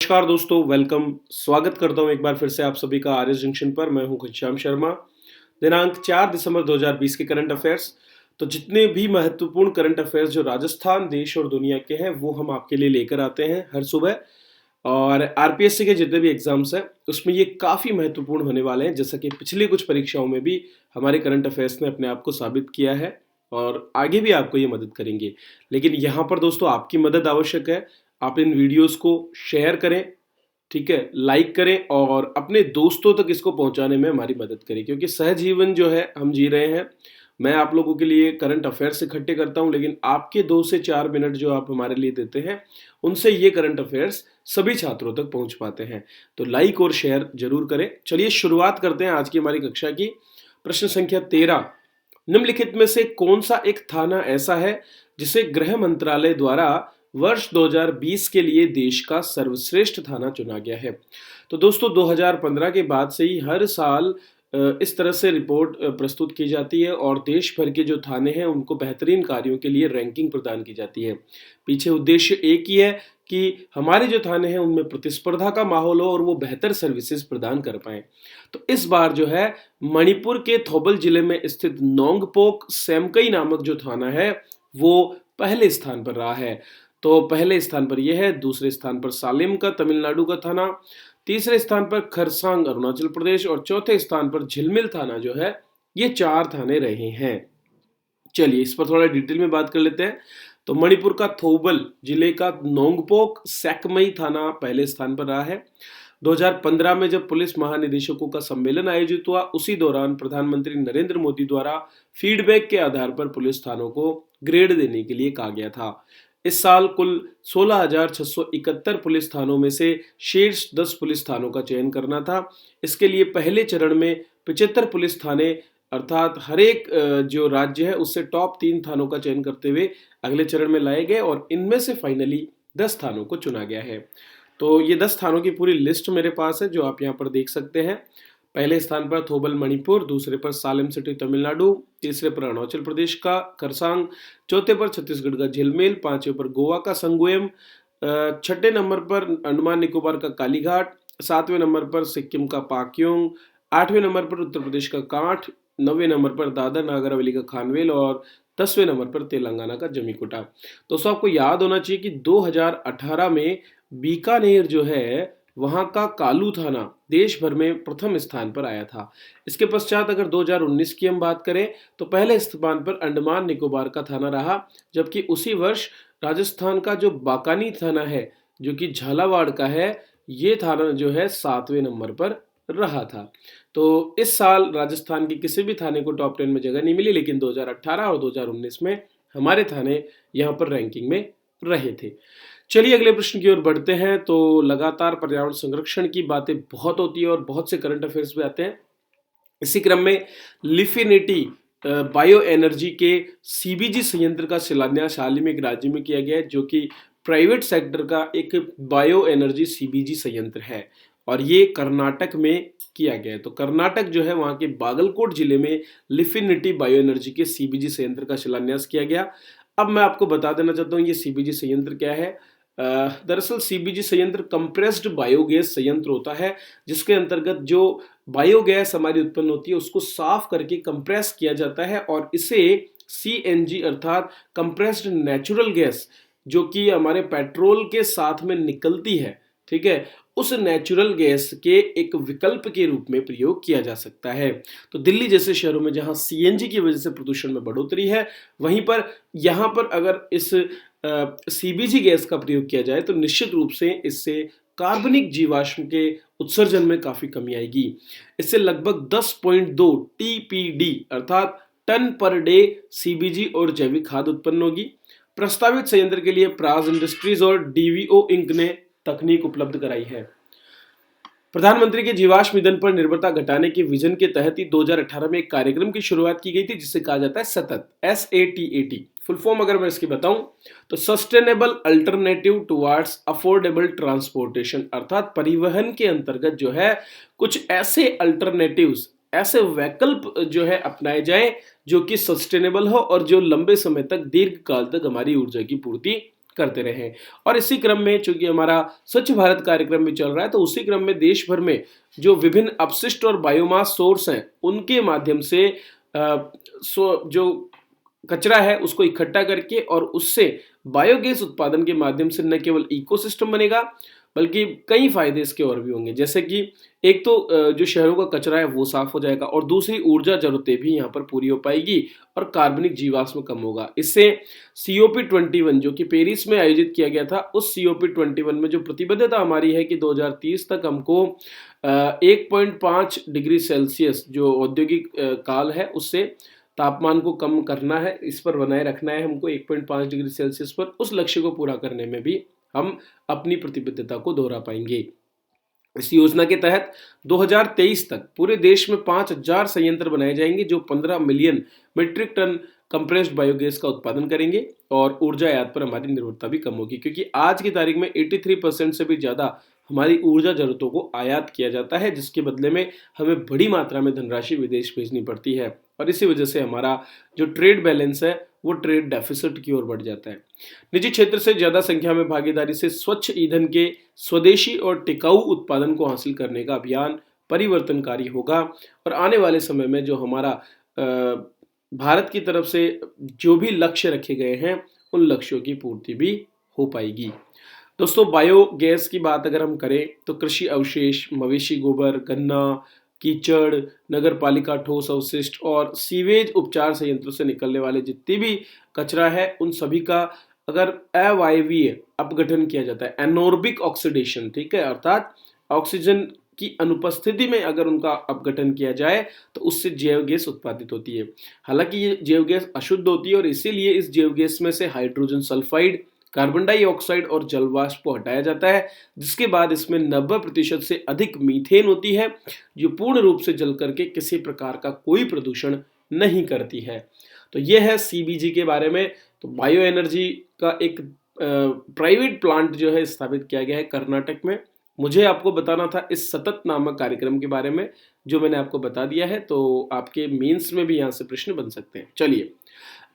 नमस्कार दोस्तों, वेलकम। स्वागत करता हूं एक बार फिर से आप सभी का आर्य जंक्शन पर। मैं हूं घनश्याम शर्मा। दिनांक 4 दिसंबर 2020 के करंट अफेयर्स। तो जितने भी महत्वपूर्ण करंट अफेयर्स जो राजस्थान, देश और दुनिया के हैं वो हम आपके लिए लेकर आते हैं हर सुबह। और आरपीएससी के जितने भी एग्जाम्स हैं उसमें ये काफ़ी महत्वपूर्ण होने वाले हैं, जैसा कि पिछली कुछ परीक्षाओं में भी हमारे करंट अफेयर्स ने अपने आप को साबित किया है और आगे भी आपको ये मदद करेंगे। लेकिन यहाँ पर दोस्तों आपकी मदद आवश्यक है। आप इन वीडियोस को शेयर करें, ठीक है, लाइक करें और अपने दोस्तों तक इसको पहुंचाने में हमारी मदद करें, क्योंकि सहजीवन जो है हम जी रहे हैं। मैं आप लोगों के लिए करंट अफेयर्स इकट्ठे करता हूं, लेकिन आपके 2 से 4 मिनट जो आप हमारे लिए देते हैं उनसे ये करंट अफेयर्स सभी छात्रों तक पहुंच पाते हैं। तो लाइक और शेयर जरूर करें। चलिए शुरुआत करते हैं आज की हमारी कक्षा की। प्रश्न संख्या 13, निम्नलिखित में से कौन सा एक थाना ऐसा है जिसे गृह मंत्रालय द्वारा वर्ष 2020 के लिए देश का सर्वश्रेष्ठ थाना चुना गया है। तो दोस्तों 2015 के बाद से ही हर साल इस तरह से रिपोर्ट प्रस्तुत की जाती है और देश भर के जो थाने हैं उनको बेहतरीन कार्यों के लिए रैंकिंग प्रदान की जाती है। पीछे उद्देश्य एक ही है कि हमारे जो थाने हैं उनमें प्रतिस्पर्धा का माहौल हो और वो बेहतर सर्विसेज प्रदान कर पाएं। तो इस बार जो है मणिपुर के थौबल जिले में स्थित नोंगपोक सेमकई नामक जो थाना है वो पहले स्थान पर रहा है। तो पहले स्थान पर यह है, दूसरे स्थान पर सालेम का तमिलनाडु का थाना, तीसरे स्थान पर खरसांग अरुणाचल प्रदेश और चौथे स्थान पर झिलमिल थाना जो है ये 4 थाने रहे हैं। चलिए इस पर थोड़ा डिटेल में बात कर लेते हैं। तो मणिपुर का थौबल जिले का नोंगपोक सेकमई थाना पहले स्थान पर रहा है। 2015 में जब पुलिस महानिदेशकों का सम्मेलन आयोजित हुआ उसी दौरान प्रधानमंत्री नरेंद्र मोदी द्वारा फीडबैक के आधार पर पुलिस थानों को ग्रेड देने के लिए कहा गया था। इस साल कुल 16,671 पुलिस थानों में से शीर्ष 10 पुलिस थानों का चयन करना था। इसके लिए पहले चरण में 75 पुलिस थाने अर्थात हर एक जो राज्य है उससे टॉप 3 थानों का चयन करते हुए अगले चरण में लाए गए और इनमें से फाइनली 10 थानों को चुना गया है। तो ये 10 थानों की पूरी लिस्ट मेरे पास है जो आप यहाँ पर देख सकते हैं। पहले स्थान पर थौबल मणिपुर, दूसरे पर सालेम सिटी तमिलनाडु, तीसरे पर अरुणाचल प्रदेश का खरसांग, चौथे पर छत्तीसगढ़ का झिलमिल, पांचवें पर गोवा का संगोयम, छठे नंबर पर अंडमान निकोबार का कालीघाट, सातवें नंबर पर सिक्किम का पाक्योंग, आठवें नंबर पर उत्तर प्रदेश का कांठ, 9वें नंबर पर दादर नागर हवेली का खानवेल और 10वें नंबर पर तेलंगाना का जमीकोटा। दोस्तों आपको याद होना चाहिए कि 2018 में बीकानेर जो है वहां का कालू थाना देश भर में प्रथम स्थान पर आया था। इसके पश्चात अगर 2019 की हम बात करें तो पहले स्थान पर अंडमान निकोबार का थाना रहा, जबकि उसी वर्ष राजस्थान का जो बाकानी थाना है जो कि झालावाड़ का है ये थाना जो है 7वें नंबर पर रहा था। तो इस साल राजस्थान के किसी भी थाने को टॉप 10 में जगह नहीं मिली, लेकिन 2018 और 2019 में हमारे थाने यहाँ पर रैंकिंग में रहे थे। चलिए अगले प्रश्न की ओर बढ़ते हैं। तो लगातार पर्यावरण संरक्षण की बातें बहुत होती है और बहुत से करंट अफेयर्स भी आते हैं। इसी क्रम में लिफिनिटी बायो एनर्जी के सीबीजी संयंत्र का शिलान्यास हाल ही में एक राज्य में किया गया है जो कि प्राइवेट सेक्टर का एक बायो एनर्जी सीबीजी संयंत्र है और ये कर्नाटक में किया गया है। तो कर्नाटक जो है वहां के बागलकोट जिले में लिफिनिटी बायो एनर्जी के सीबीजी संयंत्र का शिलान्यास किया गया। अब मैं आपको बता देना चाहता हूँ ये सीबीजी संयंत्र क्या है। दरअसल सीबीजी संयंत्र कंप्रेस्ड बायोगैस संयंत्र होता है जिसके अंतर्गत जो बायोगैस हमारी उत्पन्न होती है उसको साफ करके कंप्रेस किया जाता है और इसे सीएनजी अर्थात कंप्रेस्ड नेचुरल गैस जो कि हमारे पेट्रोल के साथ में निकलती है, ठीक है, उस नेचुरल गैस के एक विकल्प के रूप में प्रयोग किया जा सकता है। तो दिल्ली जैसे शहरों में जहां सीएनजी की वजह से प्रदूषण में बढ़ोतरी है वहीं पर यहां पर अगर इस सीबीजी गैस का प्रयोग किया जाए तो निश्चित रूप से इससे कार्बनिक जीवाश्म के उत्सर्जन में काफी कमी आएगी। इससे लगभग 10.2 टीपीडी अर्थात टन पर डे सीबीजी और जैविक खाद उत्पन्न होगी। प्रस्तावित संयंत्र के लिए प्राज इंडस्ट्रीज और डीवीओ इंक ने तकनीक उपलब्ध कराई है। प्रधानमंत्री के जीवाश्म ईंधन पर निर्भरता घटाने के विजन के तहत ही 2018 में एक कार्यक्रम की शुरुआत की गई थी जिसे कहा जाता है सतत, SATAT। फुल फॉर्म अगर मैं इसकी बताऊं तो sustainable alternative towards affordable transportation, अर्थात परिवहन के अंतर्गत जो है कुछ ऐसे अल्टरनेटिव्स, ऐसे वैकल्प जो है अपनाए जाएं जो कि सस्टेनेबल हो और जो लंबे समय तक, दीर्घ काल तक हमारी ऊर्जा की पूर्ति करते रहें। और इसी क्रम में चूंकि हमारा स्वच्छ भारत कार्यक्रम भी चल रहा है, तो उसी क्रम में देश भर में जो विभिन्न अपशिष्ट और बायोमास सोर्स हैं उनके माध्यम से जो कचरा है उसको इकट्ठा करके और उससे बायोगैस उत्पादन के माध्यम से न केवल इकोसिस्टम बनेगा बल्कि कई फायदे इसके और भी होंगे। जैसे कि एक तो जो शहरों का कचरा है वो साफ हो जाएगा और दूसरी ऊर्जा जरूरतें भी यहाँ पर पूरी हो पाएगी और कार्बनिक जीवाश्म कम होगा। इससे COP21 जो कि पेरिस में आयोजित किया गया था, उस COP21 में जो प्रतिबद्धता हमारी है कि 2030 तक हमको 1.5 डिग्री सेल्सियस जो औद्योगिक काल है उससे तापमान को कम करना है, इस पर बनाए रखना है हमको 1.5 डिग्री सेल्सियस पर, उस लक्ष्य को पूरा करने में भी हम अपनी प्रतिबद्धता को दोहरा पाएंगे। इस योजना के तहत 2023 तक पूरे देश में 5000 संयंत्र बनाए जाएंगे जो 15 million metric ton compressed biogas का उत्पादन करेंगे और ऊर्जा आयात पर हमारी निर्भरता भी कम होगी, क्योंकि आज की तारीख में 83% से भी ज़्यादा हमारी ऊर्जा जरूरतों को आयात किया जाता है, जिसके बदले में हमें बड़ी मात्रा में धनराशि विदेश भेजनी पड़ती है और इसी वजह से हमारा जो ट्रेड बैलेंस है वो ट्रेड डेफिसिट की ओर बढ़ जाता है। निजी क्षेत्र से ज्यादा संख्या में भागीदारी से स्वच्छ ईंधन के स्वदेशी और टिकाऊ उत्पादन को हासिल करने का अभियान परिवर्तनकारी होगा और आने वाले समय में जो हमारा भारत की तरफ से जो भी लक्ष्य रखे गए हैं उन लक्ष्यों की पूर्ति भी हो पाएगी। दोस्तों, बायोगैस की बात अगर हम करें तो कृषि अवशेष, मवेशी गोबर, गन्ना, कीचड़, नगर पालिका ठोस अवशिष्ट और सीवेज उपचार संयंत्रों से निकलने वाले जितनी भी कचरा है उन सभी का अगर अवायवीय अपघटन किया जाता है, एनोर्बिक ऑक्सीडेशन, ठीक है, अर्थात ऑक्सीजन की अनुपस्थिति में अगर उनका अपघटन किया जाए तो उससे जैव गैस उत्पादित होती है। हालांकि ये जैव गैस अशुद्ध होती है और इसीलिए इस जैव गैस में से हाइड्रोजन सल्फाइड, कार्बन डाइऑक्साइड और जल वाष्प को हटाया जाता है, जिसके बाद इसमें 90% से अधिक मीथेन होती है जो पूर्ण रूप से जल करके किसी प्रकार का कोई प्रदूषण नहीं करती है। तो यह है CBG के बारे में। तो बायो एनर्जी का एक प्राइवेट प्लांट जो है स्थापित किया गया है कर्नाटक में। मुझे आपको बताना था इस सतत नामक कार्यक्रम के बारे में जो मैंने आपको बता दिया है, तो आपके मेंस में भी यहाँ से प्रश्न बन सकते हैं। चलिए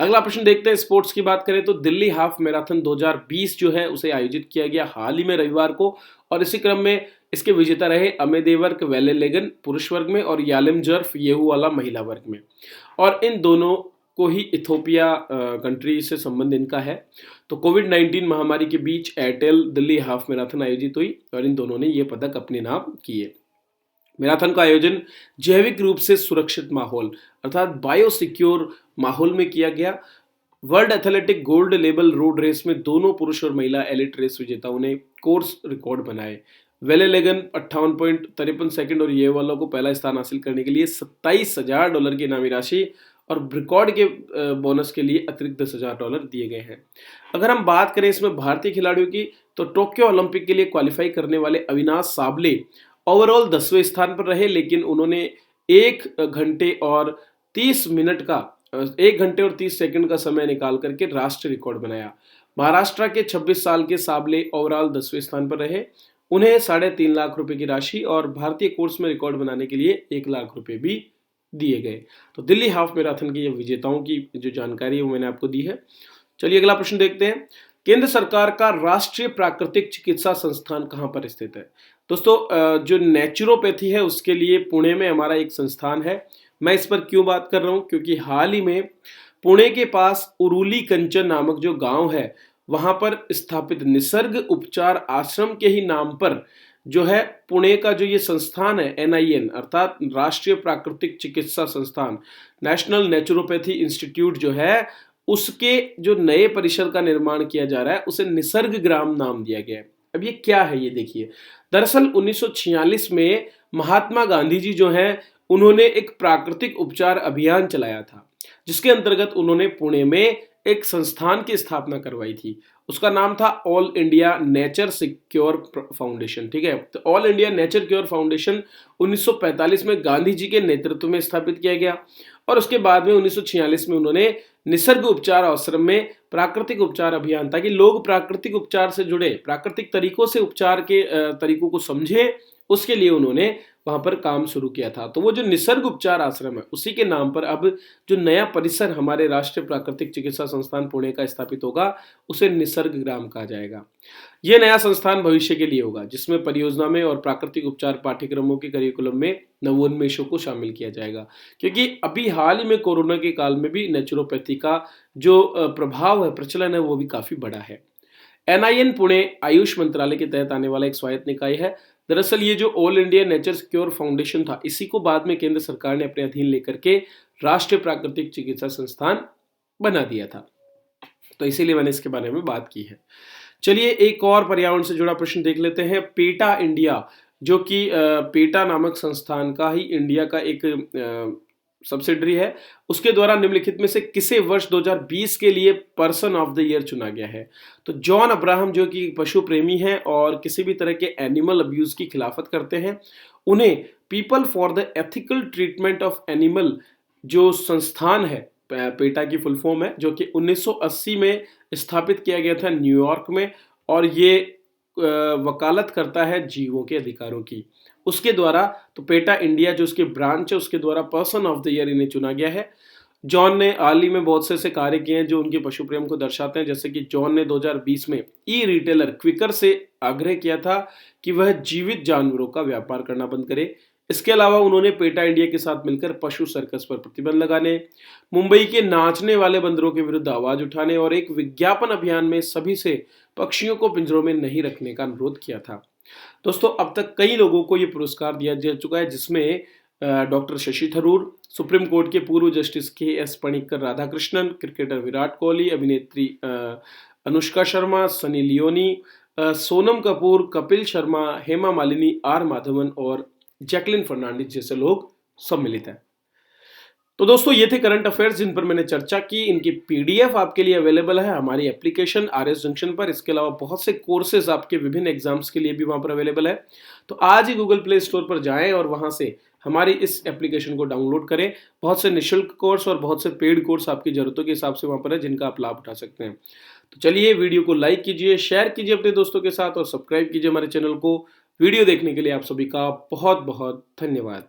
अगला प्रश्न देखते हैं। स्पोर्ट्स की बात करें तो दिल्ली हाफ मैराथन 2020 जो है उसे आयोजित किया गया हाल ही में रविवार को और इसी क्रम में इसके विजेता रहे अमेदेवर वेलेलेगन पुरुष वर्ग में और यालिम जर्फ येहुवाला महिला वर्ग में, और इन दोनों को ही इथोपिया कंट्री से संबंध इनका है। तो कोविड-19 महामारी के बीच एयरटेल दिल्ली हाफ मैराथन आयोजित हुई और इन दोनों ने ये पदक अपने नाम किए। मैराथन का आयोजन जैविक रूप से सुरक्षित माहौल अर्थात बायोसिक्योर माहौल में किया गया। World athletic gold level road race में दोनों पुरुष और महिला एलिट रेस विजेताओं ने कोर्स रिकॉर्ड बनाए। वेलेलेगन 58.53 सेकंड और ये वालों को पहला स्थान हासिल करने के लिए $27,000 की इनामी राशि और रिकॉर्ड के बोनस के लिए अतिरिक्त $10,000 दिए गए हैं। अगर हम बात करें इसमें भारतीय खिलाड़ियों की तो टोक्यो ओलंपिक के लिए क्वालिफाई करने वाले अविनाश साबले ओवरऑल 10वें स्थान पर रहे, लेकिन उन्होंने 1 घंटे और 30 सेकंड का समय निकाल करके राष्ट्रीय रिकॉर्ड बनाया। महाराष्ट्र के 26 साल के साबले ओवरऑल 10वें स्थान पर रहे। उन्हें 3.5 लाख रुपए की राशि और भारतीय कोर्स में रिकॉर्ड बनाने के लिए 1 लाख रुपए भी दिए गए। तो दिल्ली हाफ मैराथन के विजेताओं की जो जानकारी है वो मैंने आपको दी है। चलिए अगला प्रश्न देखते हैं। केंद्र सरकार का राष्ट्रीय प्राकृतिक चिकित्सा संस्थान कहां पर स्थित है? दोस्तों, जो नेचुरोपैथी है उसके लिए पुणे में हमारा एक संस्थान है। मैं इस पर क्यों बात कर रहा हूं, क्योंकि हाल ही में पुणे के पास उरुली कंचन नामक जो गांव है वहां पर स्थापित निसर्ग उपचार आश्रम के ही नाम पर जो है पुणे का जो ये संस्थान है NIN अर्थात राष्ट्रीय प्राकृतिक चिकित्सा संस्थान, नेशनल नेचुरोपैथी इंस्टीट्यूट जो है, उसके जो नए परिसर का निर्माण किया जा रहा है उसे निसर्ग ग्राम नाम दिया गया है। अब ये क्या है ये देखिए। दरअसल 1946 में महात्मा गांधी जी जो हैं उन्होंने एक प्राकृतिक उपचार अभियान चलाया था, जिसके अंतर्गत उन्होंने पुणे में एक संस्थान की स्थापना करवाई थी। उसका नाम था all India nature secure foundation, ठीक है। तो all India nature cure foundation 1945 में गांधी जी के नेतृत्व में स्थापित किया गया और उसके बाद में 1946 में उन्होंने निसर्ग उपचार आश्रम में प्राकृतिक उपचार अभियान, ताकि लोग प्राकृतिक उपचार से जुड़े, प्राकृतिक तरीकों से उपचार के तरीकों को समझें, उसके लिए उन्होंने वहां पर काम शुरू किया था। तो वो जो निसर्ग उपचार आश्रम है उसी के नाम पर अब जो नया परिसर हमारे राष्ट्रीय प्राकृतिक चिकित्सा संस्थान पुणे का स्थापित होगा उसे निसर्ग ग्राम कहा जाएगा। यह नया संस्थान भविष्य के लिए होगा जिसमें परियोजना में और प्राकृतिक उपचार पाठ्यक्रमों के करिकुलम में नवोन्मेषों को शामिल किया जाएगा, क्योंकि अभी हाल ही में कोरोना के काल में भी नेचुरोपैथी का जो प्रभाव है, प्रचलन है, वो भी काफी बड़ा है। एनआईएन पुणे आयुष मंत्रालय के तहत आने वाला एक स्वायत्त निकाय है। दरअसल ये जो all India nature cure foundation था, इसी को बाद में केंद्र सरकार ने अपने अधीन लेकर के राष्ट्रीय प्राकृतिक चिकित्सा संस्थान बना दिया था, तो इसीलिए मैंने इसके बारे में बात की है। चलिए एक और पर्यावरण से जुड़ा प्रश्न देख लेते हैं। पेटा इंडिया, जो कि पेटा नामक संस्थान का ही इंडिया का एक सब्सिडरी है, उसके द्वारा निम्नलिखित में से किसे वर्ष 2020 के लिए पर्सन ऑफ द ईयर चुना गया है? तो जॉन अब्राहम, जो कि पशु प्रेमी हैं और किसी भी तरह के एनिमल अब्यूज की खिलाफत करते हैं, उन्हें people for the ethical treatment of animal जो संस्थान है, पेटा की फुल फॉर्म है, जो कि 1980 में स्थापित किया गया था न्यूयॉर्क में, और ये वकालत करता है जीवों के अधिकारों की, उसके द्वारा, तो पेटा इंडिया जो उसके ब्रांच है उसके द्वारा पर्सन ऑफ द ईयर इन्हें चुना गया है। जॉन ने हाल ही में बहुत से ऐसे कार्य किए हैं जो उनके पशु प्रेम को दर्शाते हैं, जैसे कि जॉन ने 2020 में ई रिटेलर क्विकर से आग्रह किया था कि वह जीवित जानवरों का व्यापार करना बंद करे। इसके अलावा उन्होंने पेटा इंडिया के साथ मिलकर पशु सर्कस पर प्रतिबंध लगाने, मुंबई के नाचने वाले बंदरों के विरुद्ध आवाज उठाने और एक विज्ञापन अभियान में सभी से पक्षियों को पिंजरों में नहीं रखने का अनुरोध किया था। दोस्तों, अब तक कई लोगों को ये पुरस्कार दिया जा चुका है, जिसमें doctor Shashi Tharoor, supreme court के पूर्व justice KS. Panikkar Radhakrishnan, cricketer Virat Kohli, अभिनेत्री अनुष्का शर्मा, सनी लियोनी, सोनम कपूर, कपिल शर्मा, हेमा मालिनी, आर माधवन और जैकलिन फर्नांडिस जैसे लोग सम्मिलित हैं। तो दोस्तों, ये थे करंट अफेयर्स जिन पर मैंने चर्चा की। इनकी पीडीएफ आपके लिए अवेलेबल है हमारी एप्लीकेशन आरएस जंक्शन पर। इसके अलावा बहुत से कोर्सेज आपके विभिन्न एग्जाम्स के लिए भी वहां पर अवेलेबल है। तो आज ही गूगल प्ले स्टोर पर जाएं और वहां से हमारी इस एप्लीकेशन को डाउनलोड करें। बहुत से निःशुल्क कोर्स और बहुत से पेड कोर्स आपकी जरूरतों के हिसाब से वहां पर है, जिनका आप लाभ उठा सकते हैं। तो चलिए, वीडियो को लाइक कीजिए, शेयर कीजिए अपने दोस्तों के साथ और सब्सक्राइब कीजिए हमारे चैनल को। वीडियो देखने के लिए आप सभी का बहुत बहुत धन्यवाद।